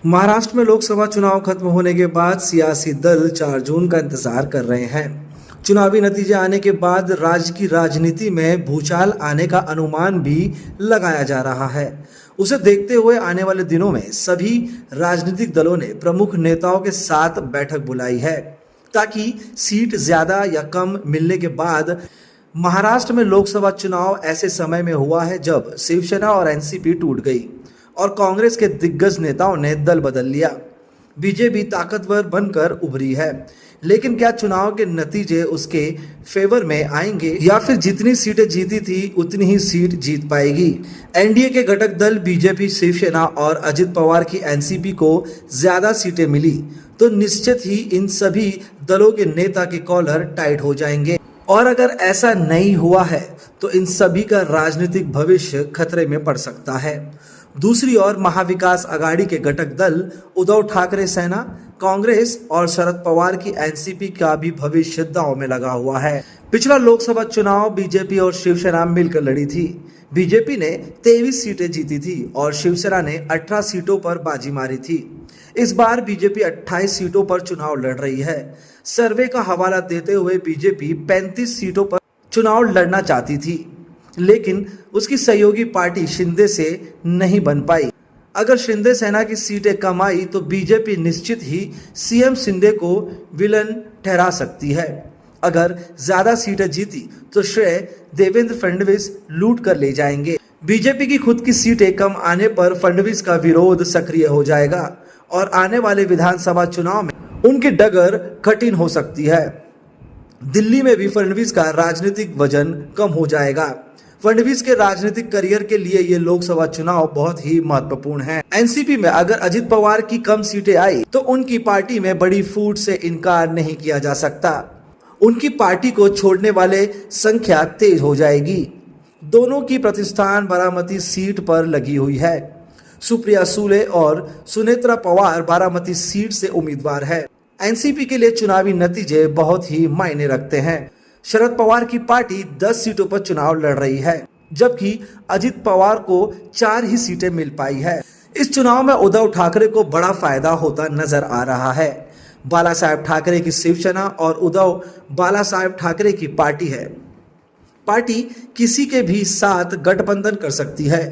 महाराष्ट्र में लोकसभा चुनाव खत्म होने के बाद सियासी दल 4 जून का इंतजार कर रहे हैं। चुनावी नतीजे आने के बाद राज्य की राजनीति में भूचाल आने का अनुमान भी लगाया जा रहा है। उसे देखते हुए आने वाले दिनों में सभी राजनीतिक दलों ने प्रमुख नेताओं के साथ बैठक बुलाई है, ताकि सीट ज्यादा या कम मिलने के बाद महाराष्ट्र में लोकसभा चुनाव ऐसे समय में हुआ है जब शिवसेना और एनसीपी टूट गई और कांग्रेस के दिग्गज नेताओं ने दल बदल लिया। बीजेपी ताकतवर बनकर उभरी है, लेकिन क्या चुनाव के नतीजे उसके फेवर में आएंगे या फिर जितनी सीटें जीती थी उतनी ही सीट जीत पाएगी? एनडीए के घटक दल बीजेपी, शिवसेना और अजित पवार की एनसीपी को ज्यादा सीटें मिली तो निश्चित ही इन सभी दलों के नेता के कॉलर टाइट हो जाएंगे, और अगर ऐसा नहीं हुआ है तो इन सभी का राजनीतिक भविष्य खतरे में पड़ सकता है। दूसरी ओर महाविकास आघाड़ी के घटक दल उद्धव ठाकरे सेना, कांग्रेस और शरद पवार की एनसीपी का भी भविष्य दांव में लगा हुआ है। पिछला लोकसभा चुनाव बीजेपी और शिवसेना मिलकर लड़ी थी। बीजेपी ने 23 सीटें जीती थी और शिवसेना ने 18 सीटों पर बाजी मारी थी। इस बार बीजेपी 28 सीटों पर चुनाव लड़ रही है। सर्वे का हवाला देते हुए बीजेपी 35 सीटों पर चुनाव लड़ना चाहती थी, लेकिन उसकी सहयोगी पार्टी शिंदे से नहीं बन पाई। अगर शिंदे सेना की सीटें कम आई तो बीजेपी निश्चित ही सीएम शिंदे को विलन ठहरा सकती है। अगर ज्यादा सीटें जीती तो श्रेय देवेंद्र फडणवीस लूट कर ले जाएंगे। बीजेपी की खुद की सीटें कम आने पर फडणवीस का विरोध सक्रिय हो जाएगा और आने वाले विधानसभा चुनाव में उनकी डगर कठिन हो सकती है। दिल्ली में भी फडणवीस का राजनीतिक वजन कम हो जाएगा। फडणवीस के राजनीतिक करियर के लिए ये लोकसभा चुनाव बहुत ही महत्वपूर्ण है। एनसीपी में अगर अजित पवार की कम सीटें आई तो उनकी पार्टी में बड़ी फूट से इनकार नहीं किया जा सकता। उनकी पार्टी को छोड़ने वाले संख्या तेज हो जाएगी। दोनों की प्रतिष्ठान बारामती सीट पर लगी हुई है। सुप्रिया सुले और सुनेत्रा पवार बारामती सीट से उम्मीदवार है। एनसीपी के लिए चुनावी नतीजे बहुत ही मायने रखते हैं। शरद पवार की पार्टी 10 सीटों पर चुनाव लड़ रही है, जबकि अजित पवार को 4 ही सीटें मिल पाई है। इस चुनाव में उद्धव ठाकरे को बड़ा फायदा होता नजर आ रहा है। बाला साहेब ठाकरे की शिवसेना और उद्धव बाला साहेब ठाकरे की पार्टी है। पार्टी किसी के भी साथ गठबंधन कर सकती है।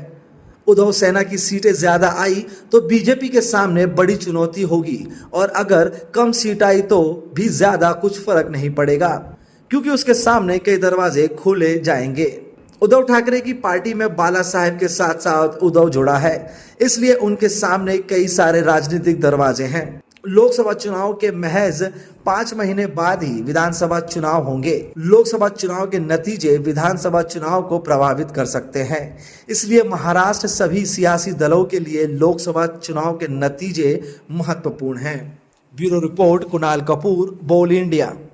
उद्धव सेना की सीटें ज्यादा आई तो बीजेपी के सामने बड़ी चुनौती होगी, और अगर कम सीट आई तो भी ज्यादा कुछ फर्क नहीं पड़ेगा, क्योंकि उसके सामने कई दरवाजे खोले जाएंगे। उद्धव ठाकरे की पार्टी में बाला साहेब के साथ साथ उद्धव जुड़ा है, इसलिए उनके सामने कई सारे राजनीतिक दरवाजे हैं। लोकसभा चुनाव के महज 5 महीने बाद ही विधानसभा चुनाव होंगे। लोकसभा चुनाव के नतीजे विधानसभा चुनाव को प्रभावित कर सकते हैं, इसलिए महाराष्ट्र सभी सियासी दलों के लिए लोकसभा चुनाव के नतीजे महत्वपूर्ण हैं। ब्यूरो रिपोर्ट, कुणाल कपूर, बोल इंडिया।